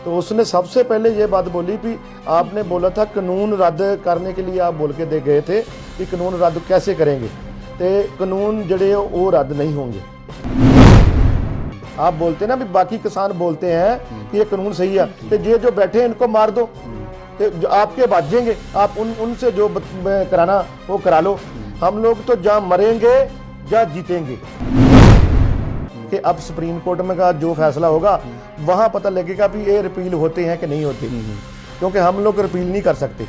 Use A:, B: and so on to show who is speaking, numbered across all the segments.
A: तो उसने सबसे पहले ये बात बोली कि आपने बोला था कानून रद्द करने के लिए आप बोल के दे गए थे कि कानून रद्द कैसे करेंगे, तो कानून जड़े वो रद्द नहीं होंगे। आप बोलते ना भी बाकी किसान बोलते हैं कि ये कानून सही है, तो ये जो बैठे हैं इनको मार दो, तो जो आपके बाजेंगे आप उनसे जो कराना वो करा लो। हम लोग तो जहाँ मरेंगे जहाँ जीतेंगे। कि अब सुप्रीम कोर्ट में का जो फैसला होगा वहां पता लगेगा भी ये रिपील होते हैं कि नहीं होते, क्योंकि हम लोग रिपील नहीं कर सकते।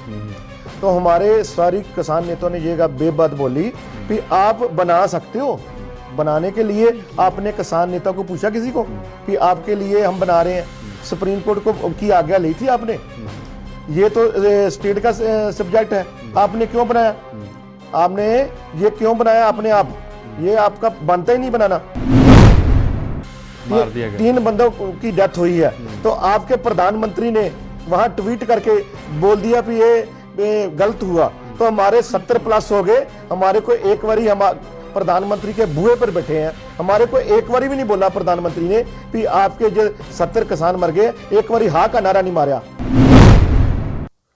A: तो हमारे सारी किसान नेताओं ने ये बेबात बोली कि आप बना सकते हो, बनाने के लिए आपने किसान नेता को पूछा किसी को कि आपके लिए हम बना रहे हैं? सुप्रीम कोर्ट को की आज्ञा ली थी आपने? ये तो स्टेट का सब्जेक्ट है, आपने क्यों बनाया? आपने ये क्यों बनाया अपने आप? ये आपका बनता ही नहीं बनाना।
B: मार दिया गया।
A: 3 बंदों की डेथ हुई है, तो आपके प्रधानमंत्री ने वहां ट्वीट करके बोल दिया कि ये गलत हुआ, तो हमारे 70+ हो गए। हमारे को एक बारी हम प्रधानमंत्री के बुए पर बैठे हैं, हमारे को एक बारी भी नहीं बोला प्रधानमंत्री ने कि आपके जो 70 किसान मर गए, एक बारी हाँ का नारा नहीं मारा।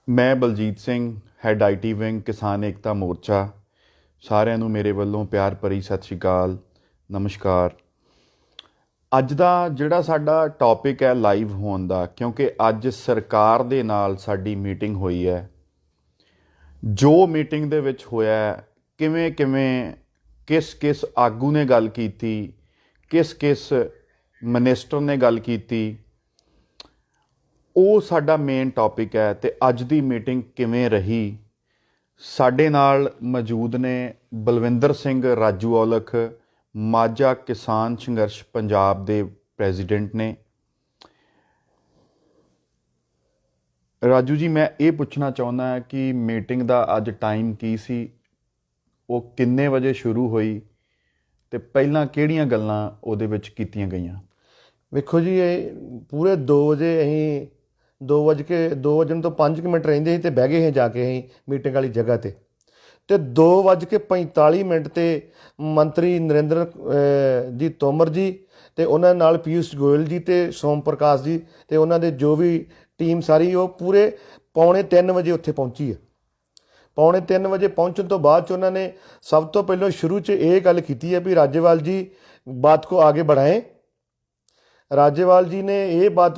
B: मैं Baljit Singh, head IT wing Kisan Ekta मोर्चा। ਸਾਰਿਆਂ ਨੂੰ ਮੇਰੇ ਵੱਲੋਂ ਪਿਆਰ ਭਰੀ ਸਤਿ ਸ਼੍ਰੀ ਅਕਾਲ, ਨਮਸਕਾਰ। ਅੱਜ ਦਾ ਜਿਹੜਾ ਸਾਡਾ ਟੌਪਿਕ ਹੈ ਲਾਈਵ ਹੋਣ ਦਾ, ਕਿਉਂਕਿ ਅੱਜ ਸਰਕਾਰ ਦੇ ਨਾਲ ਸਾਡੀ ਮੀਟਿੰਗ ਹੋਈ ਹੈ। ਜੋ ਮੀਟਿੰਗ ਦੇ ਵਿੱਚ ਹੋਇਆ, ਕਿਵੇਂ ਕਿਸ ਆਗੂ ਨੇ ਗੱਲ ਕੀਤੀ, ਕਿਸ ਮਿਨਿਸਟਰ ਨੇ ਗੱਲ ਕੀਤੀ, ਉਹ ਸਾਡਾ ਮੇਨ ਟੌਪਿਕ ਹੈ। ਤੇ ਅੱਜ ਦੀ ਮੀਟਿੰਗ ਕਿਵੇਂ ਰਹੀ, ਸਾਡੇ ਨਾਲ ਮੌਜੂਦ ਨੇ ਬਲਵਿੰਦਰ ਸਿੰਘ ਰਾਜੂ ਔਲਖ, ਮਾਝਾ ਕਿਸਾਨ ਸੰਘਰਸ਼ ਪੰਜਾਬ ਦੇ ਪ੍ਰੈਜ਼ੀਡੈਂਟ ਨੇ। ਰਾਜੂ ਜੀ, ਮੈਂ ਇਹ ਪੁੱਛਣਾ ਚਾਹੁੰਦਾ ਹਾਂ ਕਿ ਮੀਟਿੰਗ ਦਾ ਅੱਜ ਟਾਈਮ ਕੀ ਸੀ, ਉਹ ਕਿੰਨੇ ਵਜੇ ਸ਼ੁਰੂ ਹੋਈ, ਤੇ ਪਹਿਲਾਂ ਕਿਹੜੀਆਂ ਗੱਲਾਂ ਉਹਦੇ ਵਿੱਚ ਕੀਤੀਆਂ ਗਈਆਂ?
A: ਵੇਖੋ ਜੀ, ਇਹ ਪੂਰੇ 2 ਵਜੇ ਅਸੀਂ 2 ਵਜਣ ਤੋਂ 5 ਮਿੰਟ ਰਹਿੰਦੇ ਸੀ ਤੇ ਬਹਿ ਗਏ ਸੀ ਜਾ ਕੇ ਅਸੀਂ ਮੀਟਿੰਗ ਵਾਲੀ ਜਗ੍ਹਾ ਤੇ 2:45 ਤੇ ਮੰਤਰੀ ਨਰਿੰਦਰ ਜੀ ਤੋਮਰ ਜੀ ਤੇ ਉਹਨਾਂ ਨਾਲ ਪੀਯੂਸ਼ ਗੋਇਲ ਜੀ ਤੇ ਸੋਮ ਪ੍ਰਕਾਸ਼ ਜੀ ਤੇ ਉਹਨਾਂ ਦੇ ਜੋ ਵੀ ਟੀਮ ਸਾਰੀ, ਉਹ ਪੂਰੇ 2:45 ਵਜੇ ਉੱਥੇ ਪਹੁੰਚੀ ਹੈ। 2:45 ਵਜੇ ਪਹੁੰਚਣ ਤੋਂ ਬਾਅਦ 'ਚ ਉਹਨਾਂ ਨੇ ਸਭ ਤੋਂ ਪਹਿਲਾਂ ਸ਼ੁਰੂ 'ਚ ਇਹ ਗੱਲ ਕੀਤੀ ਹੈ ਵੀ ਰਾਜੇਵਾਲ ਜੀ बात को आगे बढ़ाएं। राज्यपाल जी ने ये बात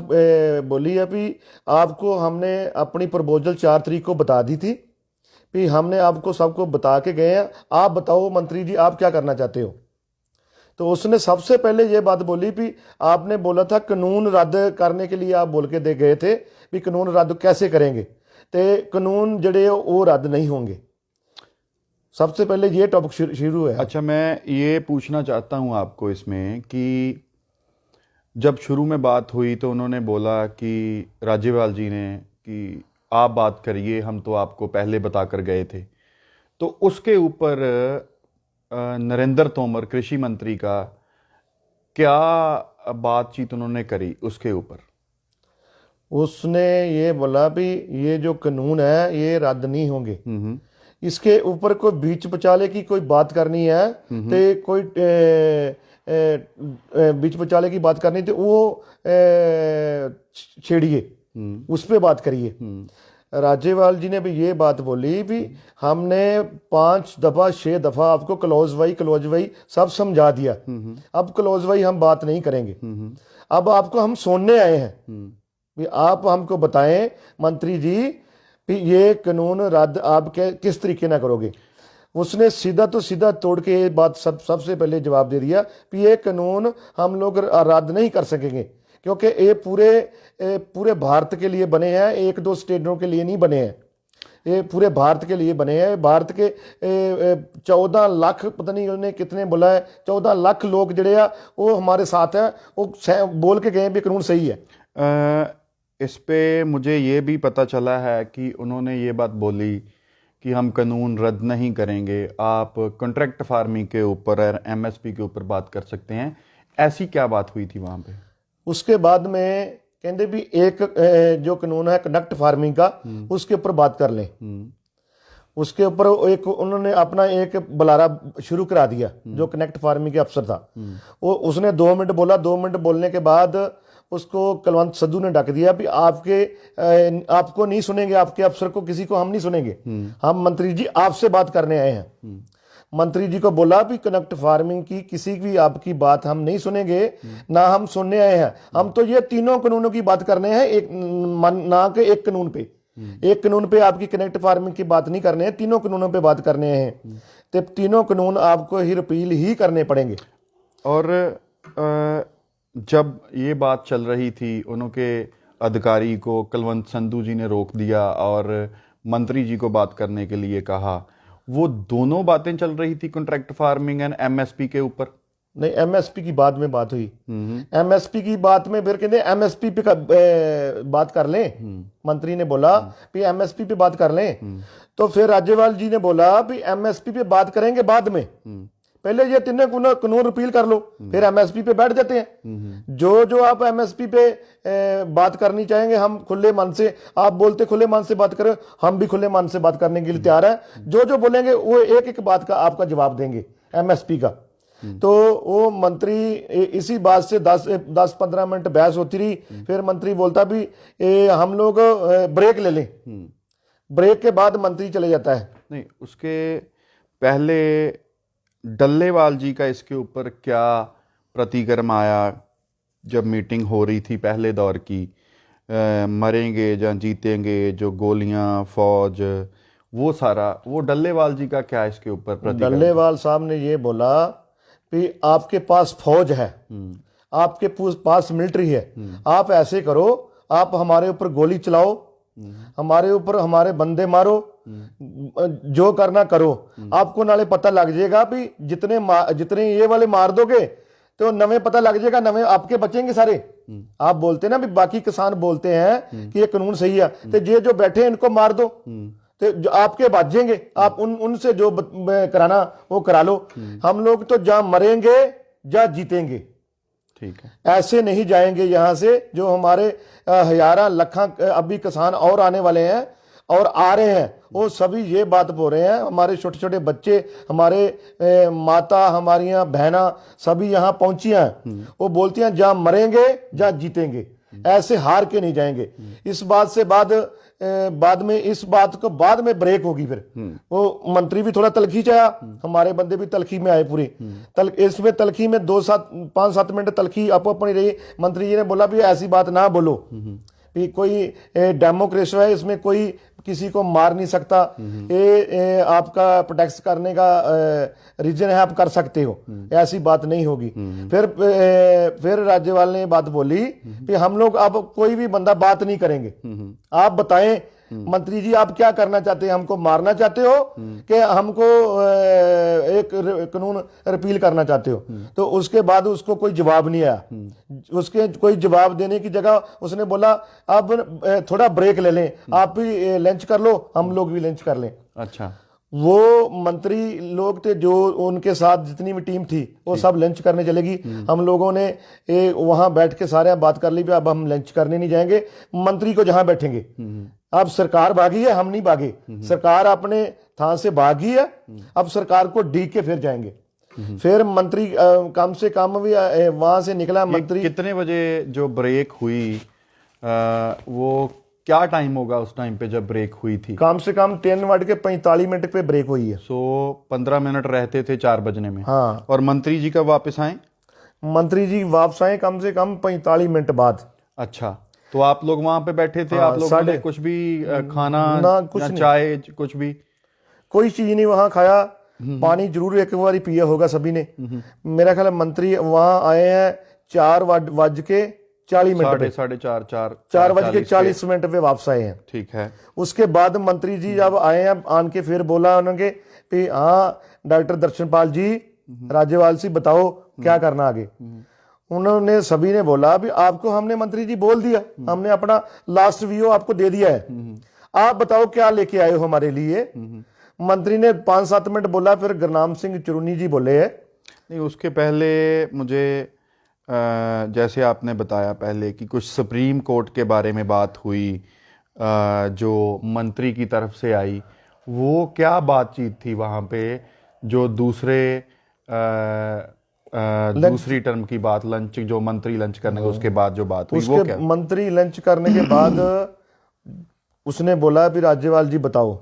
A: बोली है कि आपको हमने अपनी प्रपोजल 4 तारीख को बता दी थी कि हमने आपको सबको बता के गए हैं, आप बताओ मंत्री जी आप क्या करना चाहते हो। तो उसने सबसे पहले ये बात बोली कि आपने बोला था कानून रद्द करने के लिए आप बोल के दे गए थे कि कानून रद्द कैसे करेंगे, तो कानून जड़े वो रद्द नहीं होंगे। सबसे पहले ये टॉपिक शुरू है।
B: अच्छा, मैं ये पूछना चाहता हूँ आपको इसमें कि जब शुरू में बात हुई तो उन्होंने बोला कि राज्यपाल जी ने कि आप बात करिए, हम तो आपको पहले बता कर गए थे। तो उसके ऊपर नरेंद्र तोमर कृषि मंत्री का क्या बातचीत उन्होंने करी उसके ऊपर?
A: उसने ये बोला भी ये जो कानून है ये रद्द नहीं होंगे, इसके ऊपर कोई बीच बचाले की कोई बात करनी है तो कोई बीच बचाले की बात करनी तो वो छेड़िए, उस पर बात करिए। राज्यपाल जी ने भी ये बात बोली भी हमने 5 दफ़ा 6 दफ़ा आपको क्लोज वाई सब समझा दिया, अब क्लोज वाई हम बात नहीं करेंगे, अब आपको हम सुनने आए हैं भी आप हमको बताएं मंत्री जी कि ये कानून रद्द आप किस तरीके ना करोगे। उसने सीधा तो सीधा तोड़ के ये बात सबसे पहले जवाब दे दिया कि ये कानून हम लोग रद्द नहीं कर सकेंगे, क्योंकि ये पूरे भारत के लिए बने हैं, 1-2 स्टेटों के लिए नहीं बने हैं, ये पूरे भारत के लिए बने हैं। भारत के 14 लाख, पता नहीं उन्होंने कितने बोला है, 14 लाख लोग जड़े आ वो हमारे साथ हैं, वो बोल के गए भी कानून सही है।
B: इस पे मुझे ये भी पता चला है कि उन्होंने ये बात बोली कि हम कानून रद्द नहीं करेंगे, आप कॉन्ट्रैक्ट फार्मिंग के ऊपर और MSP के ऊपर बात कर सकते हैं। ऐसी क्या बात हुई थी वहाँ पे? उसके
A: बाद में कहते भी एक जो कानून है कनेक्ट फार्मिंग का, उसके ऊपर बात कर लें। उसके ऊपर एक उन्होंने अपना एक बुलारा शुरू करा दिया, जो कनेक्ट फार्मिंग के अफसर था वो, उसने 2 मिनट बोला। 2 मिनट बोलने के बाद उसको कुलवंत संधू ने ढक दिया भी आपको नहीं सुनेंगे, आपके अफसर को किसी को हम नहीं सुनेंगे, हम मंत्री जी आपसे बात करने आए हैं। मंत्री जी को बोला भी कनेक्ट फार्मिंग की किसी भी आपकी बात हम नहीं सुनेंगे, ना हम सुनने आए हैं, हम तो ये तीनों कानूनों की बात करने हैं, एक ना के एक कानून पे, एक कानून पे आपकी कनेक्ट फार्मिंग की बात नहीं करने हैं, तीनों कानूनों पे बात करने हैं, तो तीनों कानून आपको ही रिपील ही करने पड़ेंगे।
B: और जब ये बात चल रही थी उनके अधिकारी को कुलवंत संधू जी ने रोक दिया और मंत्री जी को बात करने के लिए कहा। वो दोनों बातें चल रही थी कॉन्ट्रैक्ट फार्मिंग एंड एमएसपी के ऊपर।
A: नहीं, एमएसपी की बाद में बात हुई, एमएसपी की बात में फिर कहते एमएसपी पे बात कर लें, मंत्री ने बोला भी एमएसपी पे बात कर लें, तो फिर राज्यपाल जी ने बोला भी एमएसपी पे बात करेंगे बाद में, पहले ये तीनों कानून रिपील कर लो, फिर एमएसपी पे बैठ जाते हैं। जो आप एमएसपी पे बात करनी चाहेंगे, हम खुले मन से, आप बोलते खुले मन से बात करें, हम भी खुले मन से बात करने के लिए तैयार हैं, जो बोलेंगे वो एक एक बात का आपका जवाब देंगे एमएसपी का। तो वो मंत्री इसी बात से 10-15 मिनट बहस होती रही, फिर मंत्री बोलता भी हम लोग ब्रेक ले लें, ब्रेक के बाद मंत्री चले जाता है।
B: नहीं, उसके पहले डल्लेवाल जी का इसके ऊपर क्या प्रतिक्रम आया जब मीटिंग हो रही थी पहले दौर की, मरेंगे या जीतेंगे, जो गोलियां फौज वो सारा, वो डल्लेवाल जी का क्या इसके ऊपर प्रतिक्रम?
A: डल्लेवाल साहब ने ये बोला कि आपके पास फौज है, आपके पास मिलिट्री है, आप ऐसे करो, आप हमारे ऊपर गोली चलाओ, हमारे ऊपर हमारे बंदे मारो, जो करना करो, आपको नाले पता लग जाएगा भी जितने ये वाले मार दोगे तो नवे पता लग जाएगा, नवे आपके बचेंगे सारे। आप बोलते ना भी बाकी किसान बोलते हैं कि ये कानून सही है, तो ये जो बैठे हैं इनको मार दो, तो जो आपके बचेंगे, आप उनसे जो कराना वो करा लो, हम लोग तो जहां मरेंगे जहां जीतेंगे,
B: ठीक है,
A: ऐसे नहीं जाएंगे यहाँ से। जो हमारे हजारा लखा अभी किसान और आने वाले हैं और आ रहे हैं, वो सभी ये बात बोल रहे हैं, हमारे छोटे छोटे बच्चे, हमारे माता, हमारी बहना सभी यहाँ पहुंची हैं, वो बोलती हैं जहां मरेंगे जहां जीतेंगे, ऐसे हार के नहीं जाएंगे। इस बात से बाद में इस बात को बाद में ब्रेक होगी। फिर वो मंत्री भी थोड़ा तलखी चाया, हमारे बंदे भी तलखी में आए पूरे, इसमें तलखी में 5-7 मिनट तलखी अपनी रही। मंत्री जी ने बोला भी ऐसी बात ना बोलो, भी कोई डेमोक्रेसी है, इसमें कोई किसी को मार नहीं सकता, ये आपका प्रोटेक्ट करने का रीजन है, आप कर सकते हो, ऐसी बात नहीं होगी। फिर राज्यपाल ने बात बोली कि हम लोग अब कोई भी बंदा बात नहीं करेंगे, आप बताएं मंत्री जी आप क्या करना चाहते हैं, हमको मारना चाहते हो कि हमको एक कानून रिपील करना चाहते हो? तो उसके बाद उसको कोई जवाब नहीं आया, उसके कोई जवाब देने की जगह उसने बोला अब थोड़ा ब्रेक ले लें, आप भी लंच कर लो, हम लोग भी लंच कर लें।
B: अच्छा,
A: वो मंत्री लोग थे जो उनके साथ जितनी भी टीम थी वो सब लंच करने चलेगी। हम लोगों ने वहां बैठ के सारे बात कर ली, अब हम लंच करने नहीं जाएंगे, मंत्री को जहां बैठेंगे। अब सरकार भागी है, हम नहीं भागे, सरकार अपने थान से भागी है, अब सरकार को ढीक के फिर जाएंगे। फिर मंत्री कम से कम भी वहां से निकला मंत्री।
B: कितने बजे जो ब्रेक हुई, वो क्या टाइम होगा उस टाइम पे जब ब्रेक हुई थी?
A: कम से कम 3:45 पे ब्रेक हुई है।
B: 15 मिनट रहते थे 4 बजने में।
A: हाँ।
B: और मंत्री जी कब वापस आए?
A: मंत्री जी वापस आए कम से कम 45 मिनट बाद।
B: अच्छा, तो आप लोग वहां पे बैठे थे? आप लोगों ने कुछ भी खाना
A: ना, कुछ
B: या
A: नहीं,
B: चाय कुछ भी?
A: कोई चीज नहीं वहां खाया, पानी जरूर एक बार पिया होगा सभी ने। मेरा ख्याल मंत्री वहां आए हैं 4:40 पे, 4:40 पे वापस आए हैं।
B: ठीक है।
A: उसके बाद मंत्री जी जब आए हैं आन के फिर बोला उन्होंने कि हाँ डॉक्टर दर्शनपाल जी राज्यपाल से बताओ क्या करना आगे। उन्होंने सभी ने बोला भी आपको हमने मंत्री जी बोल दिया, हमने अपना लास्ट व्यू आपको दे दिया है, आप बताओ क्या लेके आए हो हमारे लिए। मंत्री ने 5-7 मिनट बोला, फिर गुरनाम सिंह चुरूनी जी बोले है।
B: नहीं, उसके पहले मुझे जैसे आपने बताया पहले कि कुछ सुप्रीम कोर्ट के बारे में बात हुई जो मंत्री की तरफ से आई, वो क्या बातचीत थी वहाँ पे जो दूसरे दूसरी टर्म की बात, लंच जो मंत्री लंच करने के उसके बाद जो बात हुई वो
A: उसके
B: क्या?
A: मंत्री लंच करने के बाद उसने बोला भी राज्यपाल जी बताओ,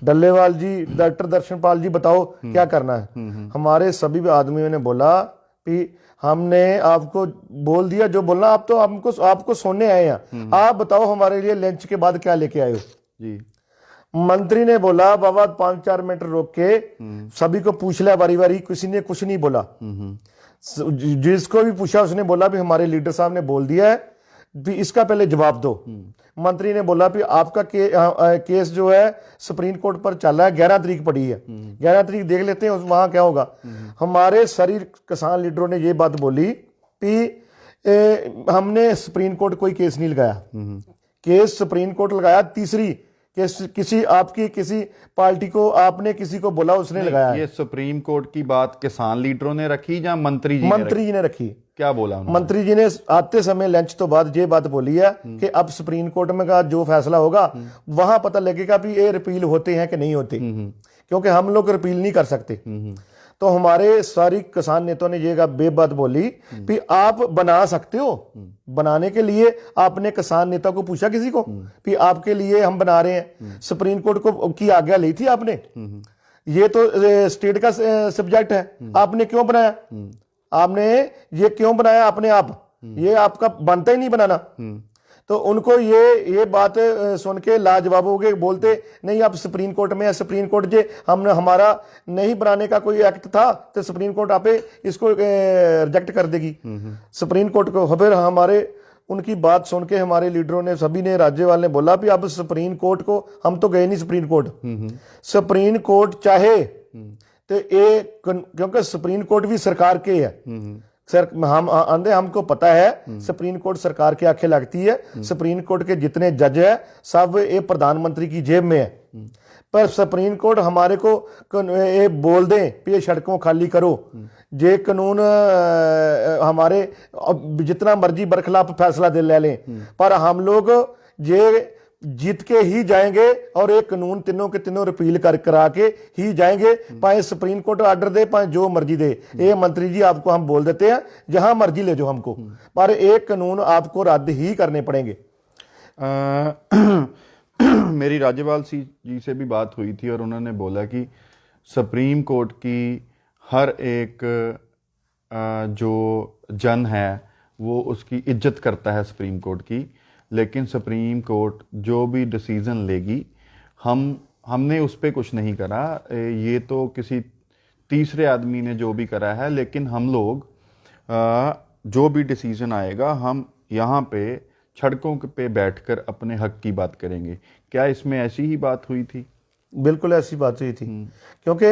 A: डल्लेवाल जी, डॉक्टर दर्शनपाल जी बताओ क्या करना है। हमारे सभी आदमियों ने बोला कि हमने आपको बोल दिया जो बोलना, आप तो आपको सोने आए हैं, आप बताओ हमारे लिए लंच के बाद क्या लेके आए हो
B: जी।
A: मंत्री ने बोला बाबा 5-4 मिनट रोक के सभी को पूछ लिया बारी बारी, किसी ने कुछ नहीं बोला। जिसको भी पूछा उसने बोला भी हमारे लीडर साहब ने बोल दिया है भी इसका पहले जवाब दो। मंत्री ने बोला भी आपका केस जो है सुप्रीम कोर्ट पर चल रहा है, 11 तारीख पड़ी है, 11 तारीख देख लेते हैं वहां क्या होगा। हमारे सारी किसान लीडरों ने ये बात बोली कि हमने सुप्रीम कोर्ट कोई केस नहीं लगाया, केस सुप्रीम कोर्ट लगाया तीसरी किसी आपकी किसी पार्टी को आपने किसी को बोला उसने लगाया।
B: ये सुप्रीम कोर्ट की बात किसान लीडरों ने रखी या मंत्री जी
A: ने रखी?
B: क्या बोला उन्होंने?
A: मंत्री जी ने आते समय लंच तो बाद ये बात बोली है कि अब सुप्रीम कोर्ट में का जो फैसला होगा वहां पता लगेगा भी ये रिपील होते हैं कि नहीं होते, क्योंकि हम लोग रिपील नहीं कर सकते। तो हमारे सारी किसान नेताओं ने ये बेबात बोली कि आप बना सकते हो, बनाने के लिए आपने किसान नेता को पूछा किसी को कि आपके लिए हम बना रहे हैं, सुप्रीम कोर्ट को की आज्ञा ली थी आपने? ये तो स्टेट का सब्जेक्ट है, आपने क्यों बनाया? आपने ये क्यों बनाया अपने आप? ये आपका बनता ही नहीं बनाना। तो उनको ये बात सुन के लाजवाब हो गए, बोलते नहीं आप सुप्रीम कोर्ट में है, सुप्रीम कोर्ट जे हमने हमारा नहीं बनाने का कोई एक्ट था तो सुप्रीम कोर्ट आपे इसको रिजेक्ट कर देगी सुप्रीम कोर्ट को। फिर हमारे उनकी बात सुन के हमारे लीडरों ने सभी ने राज्यपाल ने बोला भी अब सुप्रीम कोर्ट को, हम तो गए नहीं सुप्रीम कोर्ट, सुप्रीम कोर्ट चाहे तो ये क्योंकि सुप्रीम कोर्ट भी सरकार के है, सर हम आंधे हमको पता है सुप्रीम कोर्ट सरकार की आंखें लगती है, सुप्रीम कोर्ट के जितने जज है सब ये प्रधानमंत्री की जेब में है। पर सुप्रीम कोर्ट हमारे को ये बोल दें कि ये सड़कों खाली करो, ये कानून हमारे जितना मर्जी बरखिलाफ फैसला दे ले लें, पर हम लोग ये जीत के ही जाएंगे और एक कानून तीनों के तीनों रिपील करा के ही जाएंगे, पाए सुप्रीम कोर्ट ऑर्डर दे पाए जो मर्जी दे। ये मंत्री जी आपको हम बोल देते हैं जहां मर्जी ले जाओ हमको, पर एक कानून आपको रद्द ही करने पड़ेंगे।
B: मेरी राज्यपाल जी से भी बात हुई थी और उन्होंने बोला कि सुप्रीम कोर्ट की हर एक जो जन है वो उसकी इज्जत करता है सुप्रीम कोर्ट की, लेकिन सुप्रीम कोर्ट जो भी डिसीजन लेगी हमने उस पर कुछ नहीं करा, ये तो किसी तीसरे आदमी ने जो भी करा है, लेकिन हम लोग जो भी डिसीजन आएगा हम यहाँ पे सड़कों पे बैठकर अपने हक की बात करेंगे। क्या इसमें ऐसी ही बात हुई थी?
A: बिल्कुल ऐसी बात हुई थी, क्योंकि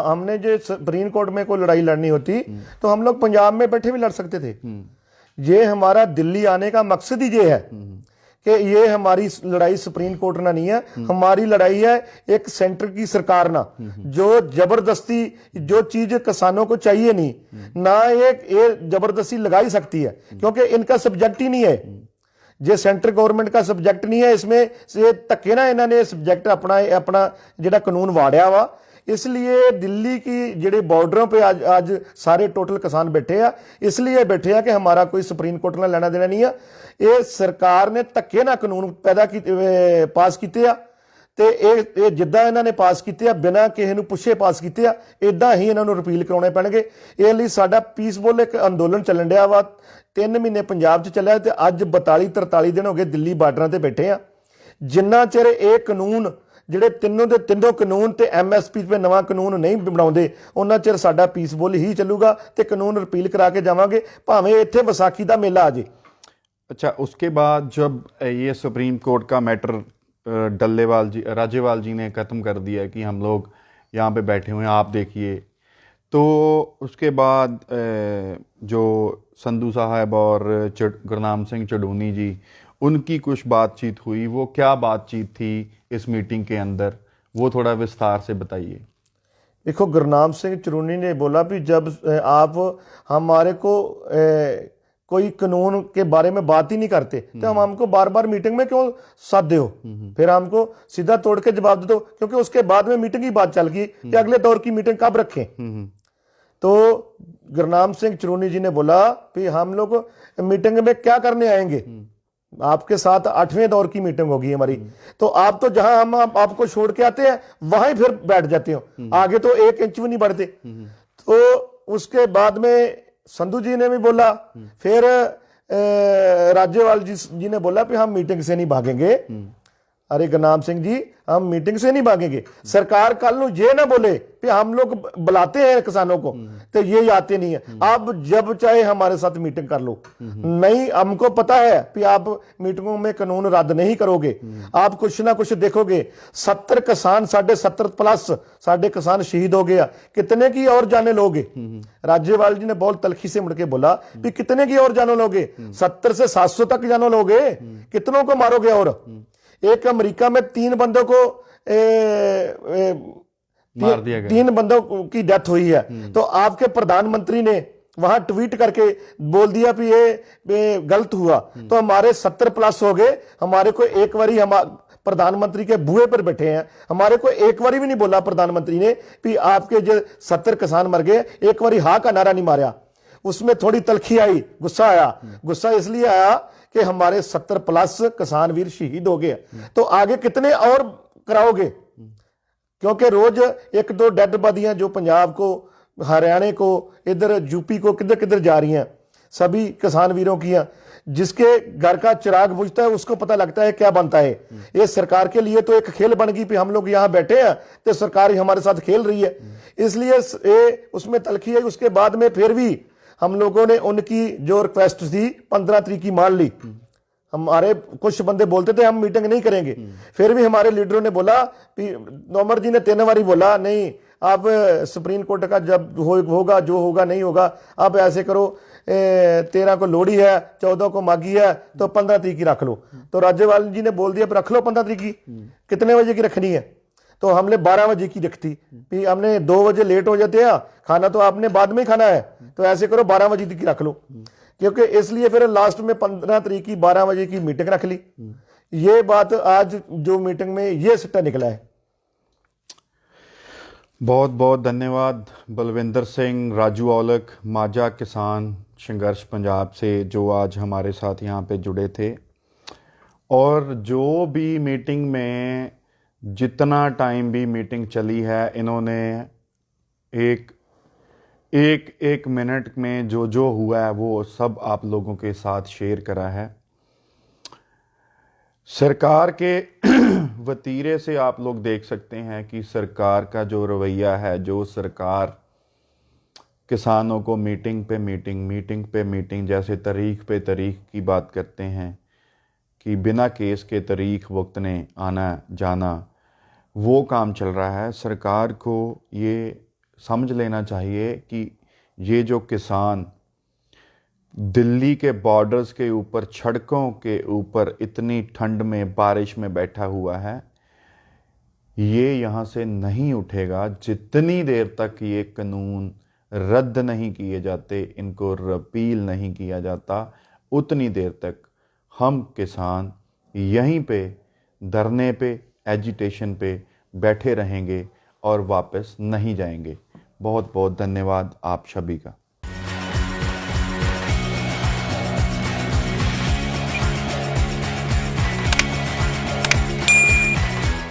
A: हमने जो सुप्रीम कोर्ट में कोई लड़ाई लड़नी होती तो हम लोग पंजाब में बैठे भी लड़ सकते थे। ये हमारा दिल्ली आने का मकसद ही ये है कि ये हमारी लड़ाई सुप्रीम कोर्ट ना नहीं है, हमारी लड़ाई है एक सेंटर की सरकार ना, जो जबरदस्ती जो चीज किसानों को चाहिए नहीं ना ये जबरदस्ती लगाई सकती है, क्योंकि इनका सब्जेक्ट ही नहीं है, जे सेंटर गवर्नमेंट का सब्जेक्ट नहीं है। इसमें से धक्के ना इन्होंने सब्जेक्ट अपना जेड़ा कानून वाड़िया वा, इसलिए दिल्ली की जेडे बॉर्डरों पे आज सारे टोटल किसान बैठे हैं, इसलिए बैठे हैं कि हमारा कोई सुप्रीम कोर्ट ना लेना देना नहीं है। ये सरकार ने धक्के ना कानून पास किए ते जिद्दां इन्होंने पास किए बिना किसी नूं पुछे पास किए, इदां ही इन्होंने रिपील कराने पैणगे। इस लई साडा पीसफुल एक अंदोलन चलन डਿਆ वा, 3 महीने पंजाब च चलिया ते अज 42-43 दिन हो गए दिल्ली बार्डरां ते बैठे आ। जिन्ना चिर ये कानून ਜਿਹੜੇ ਤਿੰਨੋਂ ਕਾਨੂੰਨ ਤੇ ਐਮਐਸਪੀ ਤੇ ਨਵਾਂ ਕਾਨੂੰਨ ਨਹੀਂ ਬਣਾਉਂਦੇ ਉਹਨਾਂ ਚਿਰ ਸਾਡਾ ਪੀਸਫੁਲ ਹੀ ਚੱਲੂਗਾ ਤੇ ਕਾਨੂੰਨ ਰਿਪੀਲ ਕਰਾ ਕੇ ਜਾਵਾਂਗੇ, ਭਾਵੇਂ ਇੱਥੇ ਵਿਸਾਖੀ ਦਾ ਮੇਲਾ ਆ ਜੇ।
B: अच्छा, उसके बाद जब ये सुप्रीम कोर्ट का मैटर राज्यपाल जी ने ख़त्म कर दिया कि हम लोग यहाँ पे बैठे हुए हैं आप देखिए, तो उसके बाद जो संधू साहब और गुरनाम सिंह चढ़ूनी जी उनकी कुछ बातचीत हुई, वो क्या बातचीत थी इस मीटिंग के अंदर, वो थोड़ा विस्तार से बताइए।
A: देखो, गुरनाम सिंह चढ़ूनी ने बोला भी जब आप हमारे को कोई कानून के बारे में बात ही नहीं करते तो हम हमको बार बार मीटिंग में क्यों साथ हो, फिर हमको सीधा तोड़ के जवाब दे दो, क्योंकि उसके बाद में मीटिंग की बात चल गई कि अगले दौर की मीटिंग कब रखें। तो गुरनाम सिंह चरूनी जी ने बोला कि हम लोग मीटिंग में क्या करने आएंगे, आपके साथ 8वें दौर की मीटिंग होगी हमारी, तो आप तो जहां हम आपको छोड़ के आते हैं वहां ही फिर बैठ जाते हो, आगे तो 1 इंच भी नहीं बढ़ते। तो उसके बाद में संधू जी ने भी बोला, फिर राज्यपाल जी ने बोला कि हम मीटिंग से नहीं भागेंगे। अरे गुरनाम सिंह जी, हम मीटिंग से नहीं भागेंगे। सरकार कल ਨੂੰ ये ना बोले कि हम लोग बुलाते हैं किसानों को तो ये आते नहीं है, आप जब चाहे हमारे साथ मीटिंग कर लो। नहीं, हमको पता है कि आप मीटिंगों में कानून रद्द नहीं करोगे, आप कुछ ना कुछ देखोगे। 70 किसान, 70.5 प्लस साढ़े किसान शहीद हो गया, कितने की और जाने लोगे? राज्यपाल जी ने बहुत तलखी से मुड़के बोला कि कितने की और जानो लोगे? 70 से 700 तक जानो लोगे, कितनों को मारोगे? और एक अमेरिका में 3 बंदों को
B: मार दिया गया,
A: 3 बंदों की डेथ हुई है। तो आपके प्रधानमंत्री ने वहां ट्वीट करके बोल दिया कि ये गलत हुआ, तो हमारे 70 प्लस हो गए। हमारे को एक बारी हम प्रधानमंत्री के बुए पर बैठे हैं, हमारे को एक बारी भी नहीं बोला प्रधानमंत्री ने कि आपके जो 70 किसान मर गए, एक बारी हाँ का नारा नहीं मारा। उसमें थोड़ी तलखी आई, गुस्सा आया। गुस्सा इसलिए आया कि हमारे 70 प्लस किसान वीर शहीद हो गए, तो आगे कितने और कराओगे? क्योंकि रोज 1-2 डेड बॉडियां जो पंजाब को, हरियाणा को, इधर यूपी को, किधर किधर जा रही हैं, सभी किसान वीरों की हैं। जिसके घर का चिराग बुझता है उसको पता लगता है क्या बनता है। ये सरकार के लिए तो एक खेल बन गई, हम लोग यहाँ बैठे हैं तो सरकार हमारे साथ खेल रही है, इसलिए ये उसमें तलखी है। उसके बाद में फिर भी हम लोगों ने उनकी जो रिक्वेस्ट थी 15 तारीख की मान ली। हमारे कुछ बंदे बोलते थे हम मीटिंग नहीं करेंगे, फिर भी हमारे लीडरों ने बोला, तोमर जी ने 3 बारी बोला, नहीं आप सुप्रीम कोर्ट का जब होगा जो होगा नहीं होगा, आप ऐसे करो 13 को लोहड़ी है, 14 को माघी है, तो 15 तारीख की रख लो। तो राज्यपाल जी ने बोल दिया रख लो 15 तारीख की। कितने बजे की रखनी है? तो हमने 12 बजे की रखती, कि हमने 2 बजे लेट हो जाते हैं, खाना तो आपने बाद में ही खाना है, तो ऐसे करो 12 बजे की रख लो। क्योंकि इसलिए फिर लास्ट में 15 तारीख की 12 बजे की मीटिंग रख ली। ये बात आज जो मीटिंग में ये सिट्टा निकला है।
B: बहुत बहुत धन्यवाद बलविंदर सिंह, राजू औलख, माझा किसान संघर्ष पंजाब से, जो आज हमारे साथ यहाँ पे जुड़े थे। और जो भी मीटिंग में जितना टाइम भी मीटिंग चली है, इन्होंने एक मिनट में जो हुआ है वो सब आप लोगों के साथ शेयर करा है। सरकार के वतीरे से आप लोग देख सकते हैं कि सरकार का जो रवैया है, जो सरकार किसानों को मीटिंग पे मीटिंग जैसे तारीख पे तारीख की बात करते हैं कि बिना केस के तारीख वक्तने आना जाना, वो काम चल रहा है। सरकार को ये समझ लेना चाहिए कि ये जो किसान दिल्ली के बॉर्डर्स के ऊपर, सड़कों के ऊपर इतनी ठंड में, बारिश में बैठा हुआ है, ये यहाँ से नहीं उठेगा जितनी देर तक ये कानून रद्द नहीं किए जाते, इनको रिपील नहीं किया जाता, उतनी देर तक हम किसान यहीं पे धरने पे, एजिटेशन पे बैठे रहेंगे और वापस नहीं जाएंगे। बहुत बहुत धन्यवाद आप सभी का।